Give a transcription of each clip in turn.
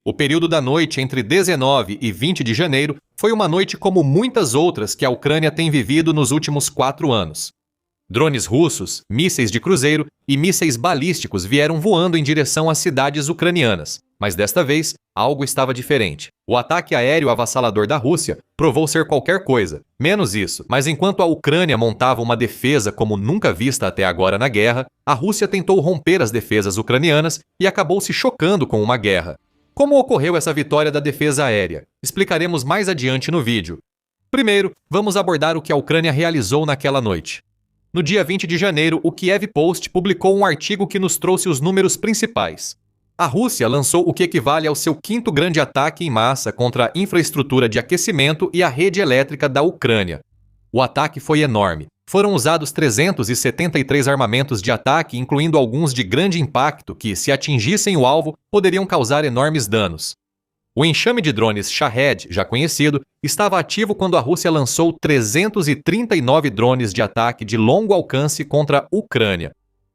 O período da noite entre 19 e 20 de janeiro foi uma noite como muitas outras que a Ucrânia tem vivido nos últimos 4 anos. Drones russos, mísseis de cruzeiro e mísseis balísticos vieram voando em direção às cidades ucranianas, mas desta vez algo estava diferente. O ataque aéreo avassalador da Rússia provou ser qualquer coisa, menos isso. Mas enquanto a Ucrânia montava uma defesa como nunca vista até agora na guerra, a Rússia tentou romper as defesas ucranianas e acabou se chocando com uma guerra. Como ocorreu essa vitória da defesa aérea? Explicaremos mais adiante no vídeo. Primeiro, vamos abordar o que a Ucrânia realizou naquela noite. No dia 20 de janeiro, o Kiev Post publicou um artigo que nos trouxe os números principais. A Rússia lançou o que equivale ao seu 5º grande ataque em massa contra a infraestrutura de aquecimento e a rede elétrica da Ucrânia. O ataque foi enorme. Foram usados 373 armamentos de ataque, incluindo alguns de grande impacto que, se atingissem o alvo, poderiam causar enormes danos. O enxame de drones Shahed, já conhecido, estava ativo quando a Rússia lançou 339 drones de ataque de longo alcance contra a Ucrânia.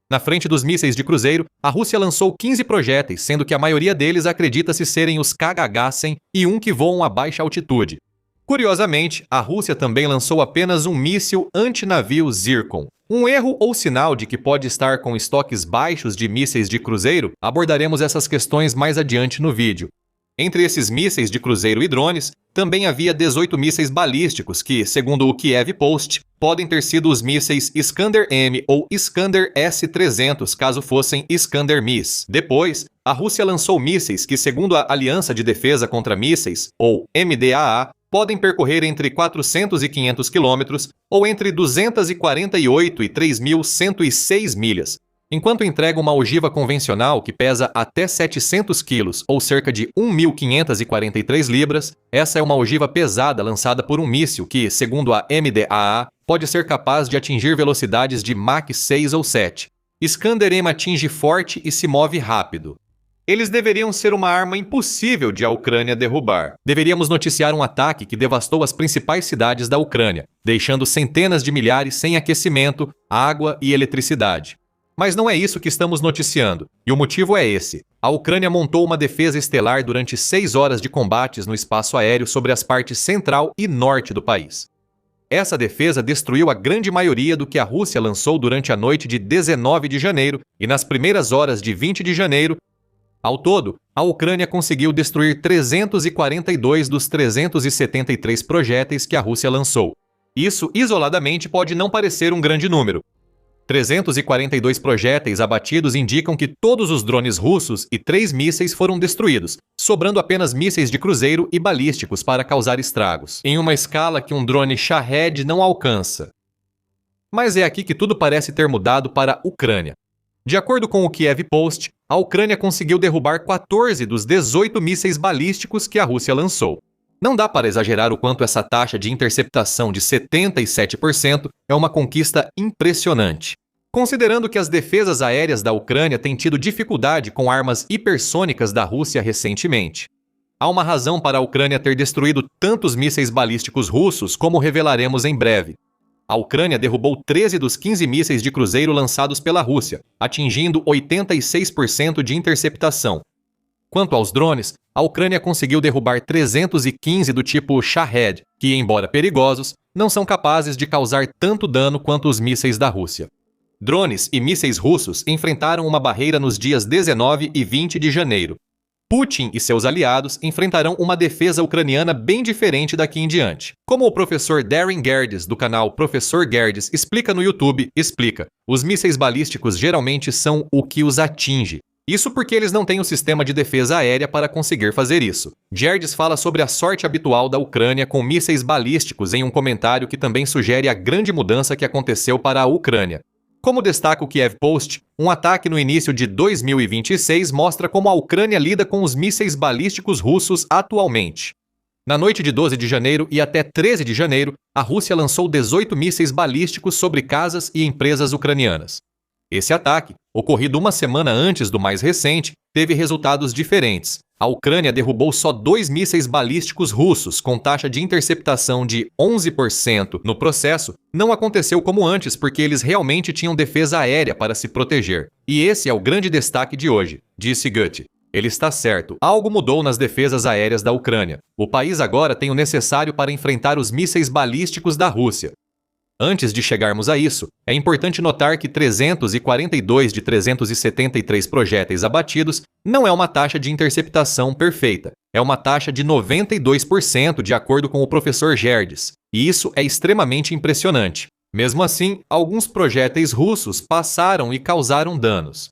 Na frente dos mísseis de cruzeiro, a Rússia lançou 15 projéteis, sendo que a maioria deles acredita-se serem os KGH-100 e um que voam a baixa altitude. Curiosamente, a Rússia também lançou apenas um míssil antinavio Zircon. Um erro ou sinal de que pode estar com estoques baixos de mísseis de cruzeiro? Abordaremos essas questões mais adiante no vídeo. Entre esses mísseis de cruzeiro e drones, também havia 18 mísseis balísticos que, segundo o Kiev Post, podem ter sido os mísseis Iskander-M ou Iskander-S-300, caso fossem Iskander-MIS. Depois, a Rússia lançou mísseis que, segundo a Aliança de Defesa contra Mísseis, ou MDAA, podem percorrer entre 400 e 500 quilômetros ou entre 248 e 3.106 milhas. Enquanto entrega uma ogiva convencional que pesa até 700 quilos ou cerca de 1.543 libras, essa é uma ogiva pesada lançada por um míssil que, segundo a MDAA, pode ser capaz de atingir velocidades de Mach 6 ou 7. Iskander-M atinge forte e se move rápido. Eles deveriam ser uma arma impossível de a Ucrânia derrubar. Deveríamos noticiar um ataque que devastou as principais cidades da Ucrânia, deixando centenas de milhares sem aquecimento, água e eletricidade. Mas não é isso que estamos noticiando, e o motivo é esse. A Ucrânia montou uma defesa estelar durante 6 horas de combates no espaço aéreo sobre as partes central e norte do país. Essa defesa destruiu a grande maioria do que a Rússia lançou durante a noite de 19 de janeiro e nas primeiras horas de 20 de janeiro. Ao todo, a Ucrânia conseguiu destruir 342 dos 373 projéteis que a Rússia lançou. Isso, isoladamente, pode não parecer um grande número. 342 projéteis abatidos indicam que todos os drones russos e 3 mísseis foram destruídos, sobrando apenas mísseis de cruzeiro e balísticos para causar estragos, em uma escala que um drone Shahed não alcança. Mas é aqui que tudo parece ter mudado para a Ucrânia. De acordo com o Kiev Post, a Ucrânia conseguiu derrubar 14 dos 18 mísseis balísticos que a Rússia lançou. Não dá para exagerar o quanto essa taxa de interceptação de 77% é uma conquista impressionante. Considerando que as defesas aéreas da Ucrânia têm tido dificuldade com armas hipersônicas da Rússia recentemente. Há uma razão para a Ucrânia ter destruído tantos mísseis balísticos russos, como revelaremos em breve. A Ucrânia derrubou 13 dos 15 mísseis de cruzeiro lançados pela Rússia, atingindo 86% de interceptação. Quanto aos drones, a Ucrânia conseguiu derrubar 315 do tipo Shahed, que, embora perigosos, não são capazes de causar tanto dano quanto os mísseis da Rússia. Drones e mísseis russos enfrentaram uma barreira nos dias 19 e 20 de janeiro. Putin e seus aliados enfrentarão uma defesa ucraniana bem diferente daqui em diante. Como o professor Darren Gerdes, do canal Professor Gerdes, explica no YouTube, os mísseis balísticos geralmente são o que os atinge. Isso porque eles não têm um sistema de defesa aérea para conseguir fazer isso. Gerdes fala sobre a sorte habitual da Ucrânia com mísseis balísticos em um comentário que também sugere a grande mudança que aconteceu para a Ucrânia. Como destaca o Kiev Post, um ataque no início de 2026 mostra como a Ucrânia lida com os mísseis balísticos russos atualmente. Na noite de 12 de janeiro e até 13 de janeiro, a Rússia lançou 18 mísseis balísticos sobre casas e empresas ucranianas. Esse ataque, ocorrido uma semana antes do mais recente, teve resultados diferentes. A Ucrânia derrubou só 2 mísseis balísticos russos, com taxa de interceptação de 11%. No processo, não aconteceu como antes porque eles realmente tinham defesa aérea para se proteger. E esse é o grande destaque de hoje, disse Gutti. Ele está certo. Algo mudou nas defesas aéreas da Ucrânia. O país agora tem o necessário para enfrentar os mísseis balísticos da Rússia. Antes de chegarmos a isso, é importante notar que 342 de 373 projéteis abatidos não é uma taxa de interceptação perfeita. É uma taxa de 92%, de acordo com o professor Gerdes. E isso é extremamente impressionante. Mesmo assim, alguns projéteis russos passaram e causaram danos.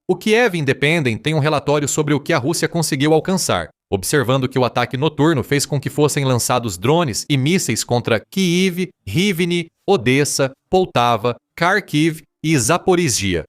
O Kiev Independent tem um relatório sobre o que a Rússia conseguiu alcançar, observando que o ataque noturno fez com que fossem lançados drones e mísseis contra Kyiv, Rivne, Odessa, Poltava, Kharkiv e Zaporizhia.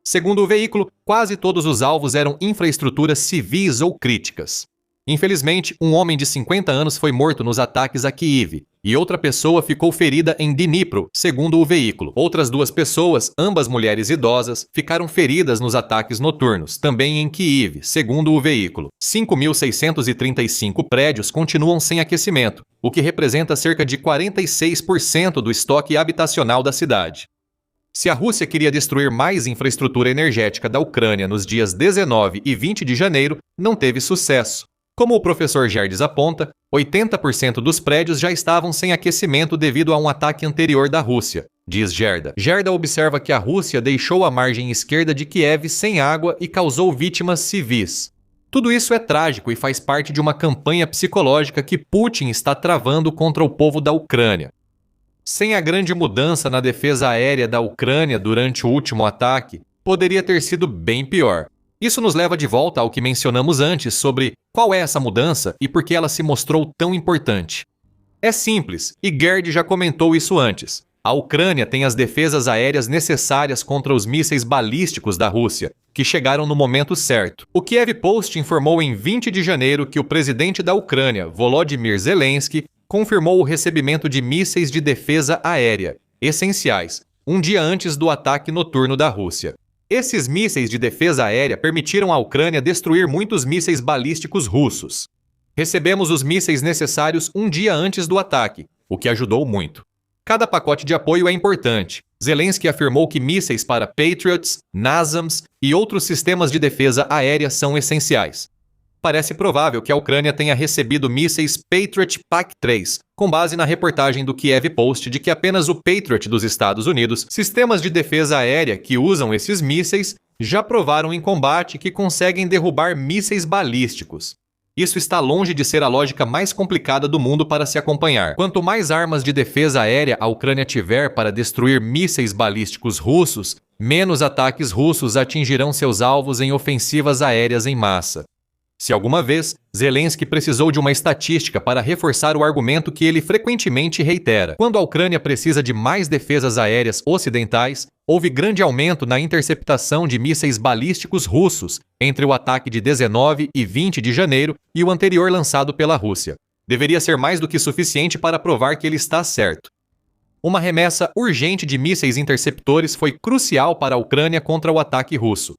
Segundo o veículo, quase todos os alvos eram infraestruturas civis ou críticas. Infelizmente, um homem de 50 anos foi morto nos ataques a Kyiv, e outra pessoa ficou ferida em Dnipro, segundo o veículo. Outras 2 pessoas, ambas mulheres idosas, ficaram feridas nos ataques noturnos, também em Kyiv, segundo o veículo. 5.635 prédios continuam sem aquecimento, o que representa cerca de 46% do estoque habitacional da cidade. Se a Rússia queria destruir mais infraestrutura energética da Ucrânia nos dias 19 e 20 de janeiro, não teve sucesso. Como o professor Gerdes aponta, 80% dos prédios já estavam sem aquecimento devido a um ataque anterior da Rússia, diz Gerda. Gerda observa que a Rússia deixou a margem esquerda de Kiev sem água e causou vítimas civis. Tudo isso é trágico e faz parte de uma campanha psicológica que Putin está travando contra o povo da Ucrânia. Sem a grande mudança na defesa aérea da Ucrânia durante o último ataque, poderia ter sido bem pior. Isso nos leva de volta ao que mencionamos antes sobre qual é essa mudança e por que ela se mostrou tão importante. É simples, e Gerd já comentou isso antes. A Ucrânia tem as defesas aéreas necessárias contra os mísseis balísticos da Rússia, que chegaram no momento certo. O Kiev Post informou em 20 de janeiro que o presidente da Ucrânia, Volodymyr Zelensky, confirmou o recebimento de mísseis de defesa aérea, essenciais, um dia antes do ataque noturno da Rússia. Esses mísseis de defesa aérea permitiram à Ucrânia destruir muitos mísseis balísticos russos. Recebemos os mísseis necessários um dia antes do ataque, o que ajudou muito. Cada pacote de apoio é importante. Zelensky afirmou que mísseis para Patriots, NASAMS e outros sistemas de defesa aérea são essenciais. Parece provável que a Ucrânia tenha recebido mísseis Patriot PAC-3, com base na reportagem do Kiev Post de que apenas o Patriot dos Estados Unidos, sistemas de defesa aérea que usam esses mísseis, já provaram em combate que conseguem derrubar mísseis balísticos. Isso está longe de ser a lógica mais complicada do mundo para se acompanhar. Quanto mais armas de defesa aérea a Ucrânia tiver para destruir mísseis balísticos russos, menos ataques russos atingirão seus alvos em ofensivas aéreas em massa. Se alguma vez, Zelensky precisou de uma estatística para reforçar o argumento que ele frequentemente reitera. Quando a Ucrânia precisa de mais defesas aéreas ocidentais, houve grande aumento na interceptação de mísseis balísticos russos entre o ataque de 19 e 20 de janeiro e o anterior lançado pela Rússia. Deveria ser mais do que suficiente para provar que ele está certo. Uma remessa urgente de mísseis interceptores foi crucial para a Ucrânia contra o ataque russo.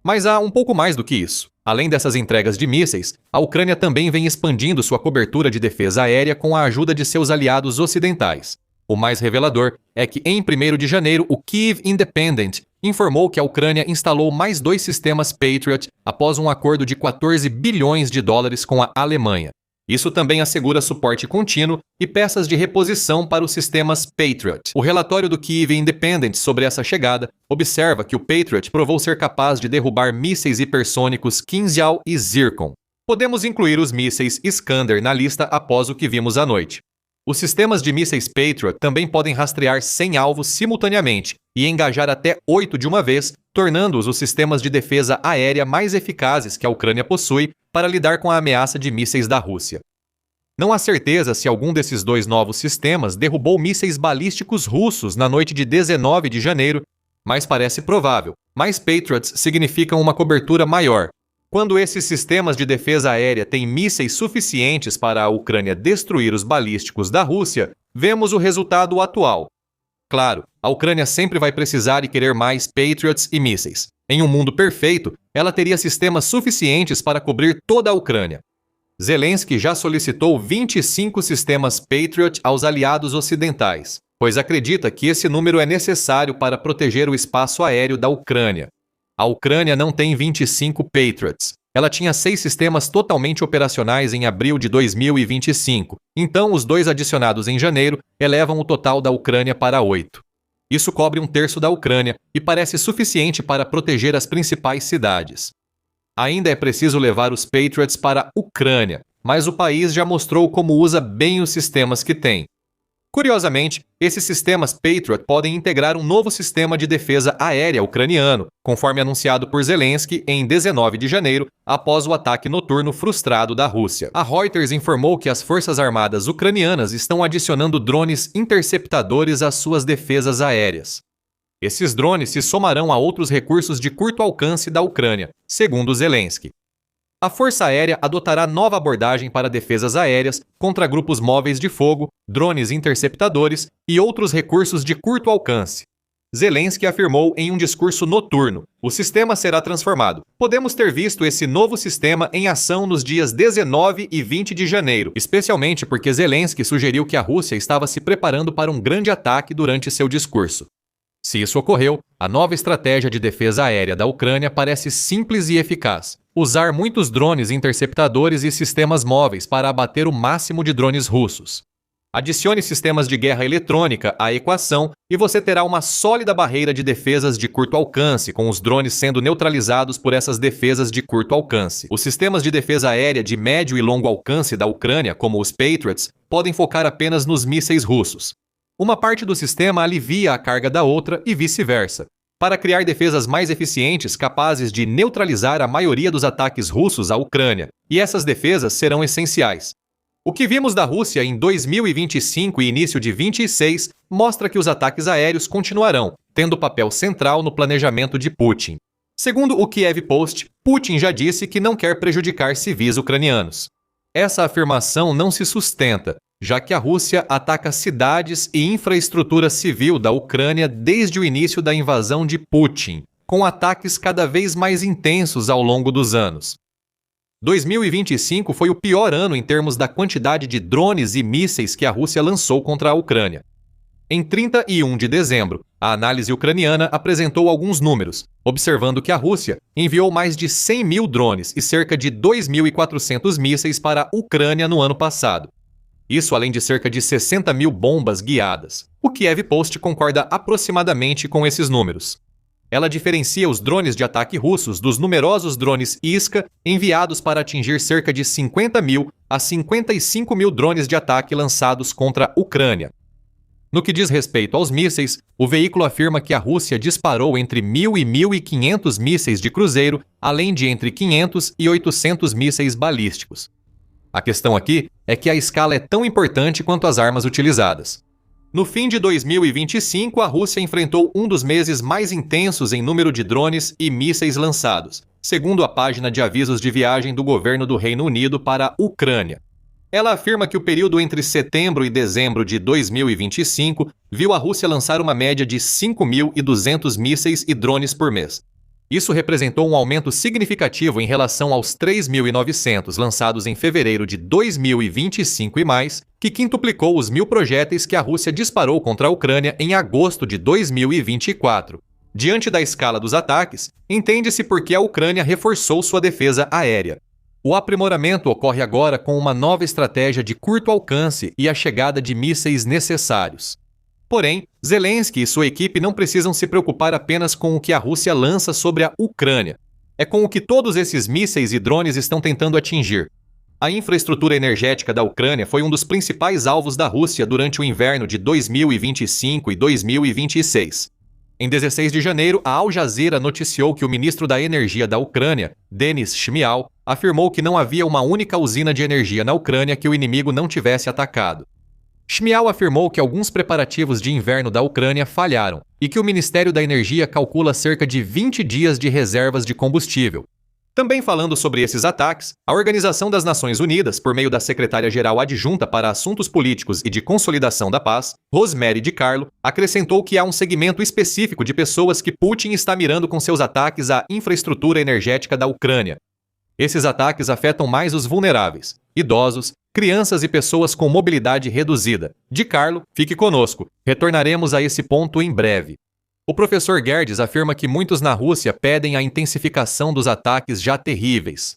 Mas há um pouco mais do que isso. Além dessas entregas de mísseis, a Ucrânia também vem expandindo sua cobertura de defesa aérea com a ajuda de seus aliados ocidentais. O mais revelador é que, em 1º de janeiro, o Kyiv Independent informou que a Ucrânia instalou mais 2 sistemas Patriot após um acordo de 14 bilhões de dólares com a Alemanha. Isso também assegura suporte contínuo e peças de reposição para os sistemas Patriot. O relatório do Kyiv Independent sobre essa chegada observa que o Patriot provou ser capaz de derrubar mísseis hipersônicos Kinzhal e Zircon. Podemos incluir os mísseis Iskander na lista após o que vimos à noite. Os sistemas de mísseis Patriot também podem rastrear 100 alvos simultaneamente e engajar até 8 de uma vez, tornando-os os sistemas de defesa aérea mais eficazes que a Ucrânia possui para lidar com a ameaça de mísseis da Rússia. Não há certeza se algum desses 2 novos sistemas derrubou mísseis balísticos russos na noite de 19 de janeiro, mas parece provável. Mais Patriots significam uma cobertura maior. Quando esses sistemas de defesa aérea têm mísseis suficientes para a Ucrânia destruir os balísticos da Rússia, vemos o resultado atual. Claro, a Ucrânia sempre vai precisar e querer mais Patriots e mísseis. Em um mundo perfeito, ela teria sistemas suficientes para cobrir toda a Ucrânia. Zelensky já solicitou 25 sistemas Patriot aos aliados ocidentais, pois acredita que esse número é necessário para proteger o espaço aéreo da Ucrânia. A Ucrânia não tem 25 Patriots. Ela tinha 6 sistemas totalmente operacionais em abril de 2025, então os 2 adicionados em janeiro elevam o total da Ucrânia para 8. Isso cobre 1/3 da Ucrânia e parece suficiente para proteger as principais cidades. Ainda é preciso levar os Patriots para a Ucrânia, mas o país já mostrou como usa bem os sistemas que tem. Curiosamente, esses sistemas Patriot podem integrar um novo sistema de defesa aérea ucraniano, conforme anunciado por Zelensky em 19 de janeiro, após o ataque noturno frustrado da Rússia. A Reuters informou que as forças armadas ucranianas estão adicionando drones interceptadores às suas defesas aéreas. Esses drones se somarão a outros recursos de curto alcance da Ucrânia, segundo Zelensky. A Força Aérea adotará nova abordagem para defesas aéreas contra grupos móveis de fogo, drones interceptadores e outros recursos de curto alcance. Zelensky afirmou em um discurso noturno: o sistema será transformado. Podemos ter visto esse novo sistema em ação nos dias 19 e 20 de janeiro, especialmente porque Zelensky sugeriu que a Rússia estava se preparando para um grande ataque durante seu discurso. Se isso ocorreu, a nova estratégia de defesa aérea da Ucrânia parece simples e eficaz: usar muitos drones interceptadores e sistemas móveis para abater o máximo de drones russos. Adicione sistemas de guerra eletrônica à equação e você terá uma sólida barreira de defesas de curto alcance, com os drones sendo neutralizados por essas defesas de curto alcance. Os sistemas de defesa aérea de médio e longo alcance da Ucrânia, como os Patriots, podem focar apenas nos mísseis russos. Uma parte do sistema alivia a carga da outra e vice-versa, para criar defesas mais eficientes capazes de neutralizar a maioria dos ataques russos à Ucrânia, e essas defesas serão essenciais. O que vimos da Rússia em 2025 e início de 2026 mostra que os ataques aéreos continuarão, tendo papel central no planejamento de Putin. Segundo o Kiev Post, Putin já disse que não quer prejudicar civis ucranianos. Essa afirmação não se sustenta, já que a Rússia ataca cidades e infraestrutura civil da Ucrânia desde o início da invasão de Putin, com ataques cada vez mais intensos ao longo dos anos. 2025 foi o pior ano em termos da quantidade de drones e mísseis que a Rússia lançou contra a Ucrânia. Em 31 de dezembro, a análise ucraniana apresentou alguns números, observando que a Rússia enviou mais de 100 mil drones e cerca de 2.400 mísseis para a Ucrânia no ano passado. Isso além de cerca de 60 mil bombas guiadas. O Kiev Post concorda aproximadamente com esses números. Ela diferencia os drones de ataque russos dos numerosos drones Iska enviados para atingir cerca de 50 mil a 55 mil drones de ataque lançados contra a Ucrânia. No que diz respeito aos mísseis, o veículo afirma que a Rússia disparou entre 1.000 e 1.500 mísseis de cruzeiro, além de entre 500 e 800 mísseis balísticos. A questão aqui é que a escala é tão importante quanto as armas utilizadas. No fim de 2025, a Rússia enfrentou um dos meses mais intensos em número de drones e mísseis lançados, segundo a página de avisos de viagem do governo do Reino Unido para a Ucrânia. Ela afirma que o período entre setembro e dezembro de 2025 viu a Rússia lançar uma média de 5.200 mísseis e drones por mês. Isso representou um aumento significativo em relação aos 3.900 lançados em fevereiro de 2025 e mais, que quintuplicou os 1.000 projéteis que a Rússia disparou contra a Ucrânia em agosto de 2024. Diante da escala dos ataques, entende-se por que a Ucrânia reforçou sua defesa aérea. O aprimoramento ocorre agora com uma nova estratégia de curto alcance e a chegada de mísseis necessários. Porém, Zelensky e sua equipe não precisam se preocupar apenas com o que a Rússia lança sobre a Ucrânia. É com o que todos esses mísseis e drones estão tentando atingir. A infraestrutura energética da Ucrânia foi um dos principais alvos da Rússia durante o inverno de 2025 e 2026. Em 16 de janeiro, a Al Jazeera noticiou que o ministro da Energia da Ucrânia, Denis Shmyhal, afirmou que não havia uma única usina de energia na Ucrânia que o inimigo não tivesse atacado. Shmyhal afirmou que alguns preparativos de inverno da Ucrânia falharam e que o Ministério da Energia calcula cerca de 20 dias de reservas de combustível. Também falando sobre esses ataques, a Organização das Nações Unidas, por meio da secretária-geral adjunta para Assuntos Políticos e de Consolidação da Paz, Rosemary DiCarlo, acrescentou que há um segmento específico de pessoas que Putin está mirando com seus ataques à infraestrutura energética da Ucrânia. Esses ataques afetam mais os vulneráveis, idosos, crianças e pessoas com mobilidade reduzida. DiCarlo, fique conosco. Retornaremos a esse ponto em breve. O professor Guedes afirma que muitos na Rússia pedem a intensificação dos ataques já terríveis.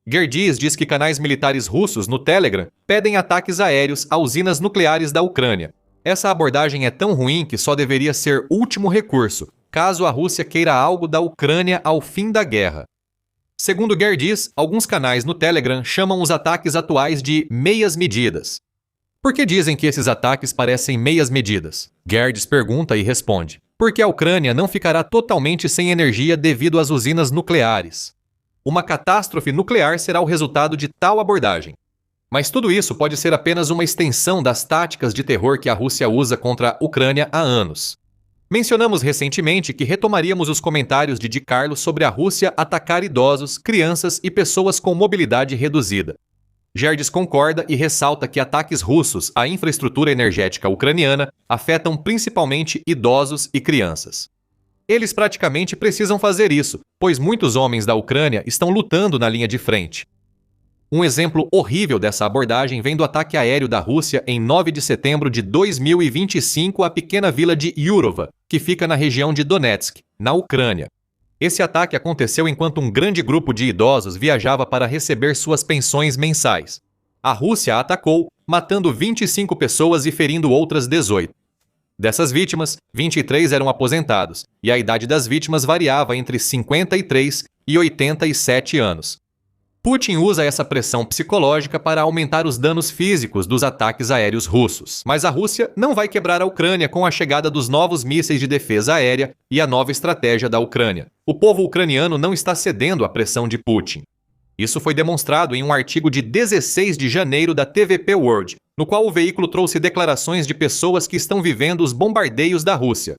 Gerdiz diz que canais militares russos no Telegram pedem ataques aéreos a usinas nucleares da Ucrânia. Essa abordagem é tão ruim que só deveria ser último recurso, caso a Rússia queira algo da Ucrânia ao fim da guerra. Segundo Gerdiz, alguns canais no Telegram chamam os ataques atuais de meias medidas. Por que dizem que esses ataques parecem meias medidas? Gerdiz pergunta e responde: porque a Ucrânia não ficará totalmente sem energia devido às usinas nucleares. Uma catástrofe nuclear será o resultado de tal abordagem. Mas tudo isso pode ser apenas uma extensão das táticas de terror que a Rússia usa contra a Ucrânia há anos. Mencionamos recentemente que retomaríamos os comentários de Di Carlo sobre a Rússia atacar idosos, crianças e pessoas com mobilidade reduzida. Gerdiz concorda e ressalta que ataques russos à infraestrutura energética ucraniana afetam principalmente idosos e crianças. Eles praticamente precisam fazer isso, pois muitos homens da Ucrânia estão lutando na linha de frente. Um exemplo horrível dessa abordagem vem do ataque aéreo da Rússia em 9 de setembro de 2025 à pequena vila de Yurova, que fica na região de Donetsk, na Ucrânia. Esse ataque aconteceu enquanto um grande grupo de idosos viajava para receber suas pensões mensais. A Rússia atacou, matando 25 pessoas e ferindo outras 18. Dessas vítimas, 23 eram aposentados, e a idade das vítimas variava entre 53 e 87 anos. Putin usa essa pressão psicológica para aumentar os danos físicos dos ataques aéreos russos. Mas a Rússia não vai quebrar a Ucrânia com a chegada dos novos mísseis de defesa aérea e a nova estratégia da Ucrânia. O povo ucraniano não está cedendo à pressão de Putin. Isso foi demonstrado em um artigo de 16 de janeiro da TVP World, no qual o veículo trouxe declarações de pessoas que estão vivendo os bombardeios da Rússia.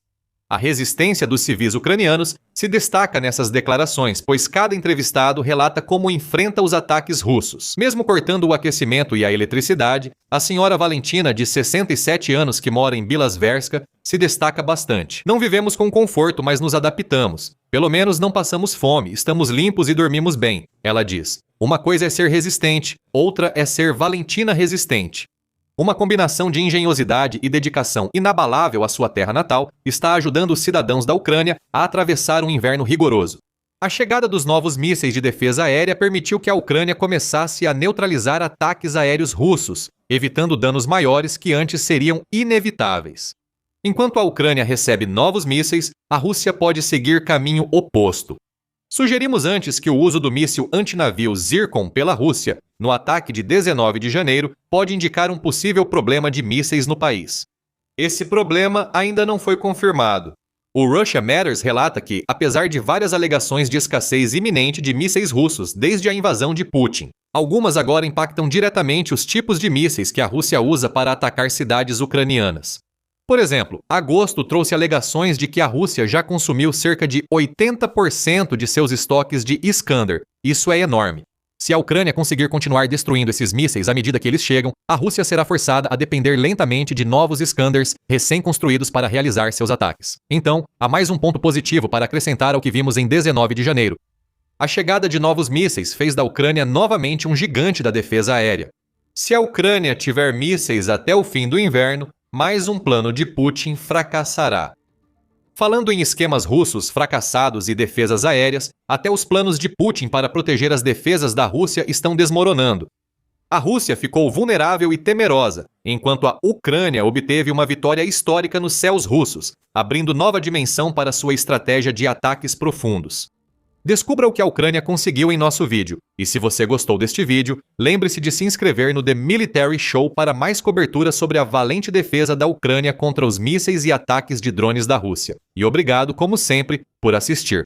A resistência dos civis ucranianos se destaca nessas declarações, pois cada entrevistado relata como enfrenta os ataques russos. Mesmo cortando o aquecimento e a eletricidade, a senhora Valentina, de 67 anos, que mora em Bilasverska, se destaca bastante. Não vivemos com conforto, mas nos adaptamos. Pelo menos não passamos fome, estamos limpos e dormimos bem, ela diz. Uma coisa é ser resistente, outra é ser Valentina resistente. Uma combinação de engenhosidade e dedicação inabalável à sua terra natal está ajudando os cidadãos da Ucrânia a atravessar um inverno rigoroso. A chegada dos novos mísseis de defesa aérea permitiu que a Ucrânia começasse a neutralizar ataques aéreos russos, evitando danos maiores que antes seriam inevitáveis. Enquanto a Ucrânia recebe novos mísseis, a Rússia pode seguir caminho oposto. Sugerimos antes que o uso do míssil antinavio Zircon pela Rússia, no ataque de 19 de janeiro, pode indicar um possível problema de mísseis no país. Esse problema ainda não foi confirmado. O Russia Matters relata que, apesar de várias alegações de escassez iminente de mísseis russos desde a invasão de Putin, algumas agora impactam diretamente os tipos de mísseis que a Rússia usa para atacar cidades ucranianas. Por exemplo, agosto trouxe alegações de que a Rússia já consumiu cerca de 80% de seus estoques de Iskander. Isso é enorme. Se a Ucrânia conseguir continuar destruindo esses mísseis à medida que eles chegam, a Rússia será forçada a depender lentamente de novos Iskanders recém-construídos para realizar seus ataques. Então, há mais um ponto positivo para acrescentar ao que vimos em 19 de janeiro. A chegada de novos mísseis fez da Ucrânia novamente um gigante da defesa aérea. Se a Ucrânia tiver mísseis até o fim do inverno, mais um plano de Putin fracassará. Falando em esquemas russos fracassados e defesas aéreas, até os planos de Putin para proteger as defesas da Rússia estão desmoronando. A Rússia ficou vulnerável e temerosa, enquanto a Ucrânia obteve uma vitória histórica nos céus russos, abrindo nova dimensão para sua estratégia de ataques profundos. Descubra o que a Ucrânia conseguiu em nosso vídeo. E se você gostou deste vídeo, lembre-se de se inscrever no The Military Show para mais cobertura sobre a valente defesa da Ucrânia contra os mísseis e ataques de drones da Rússia. E obrigado, como sempre, por assistir.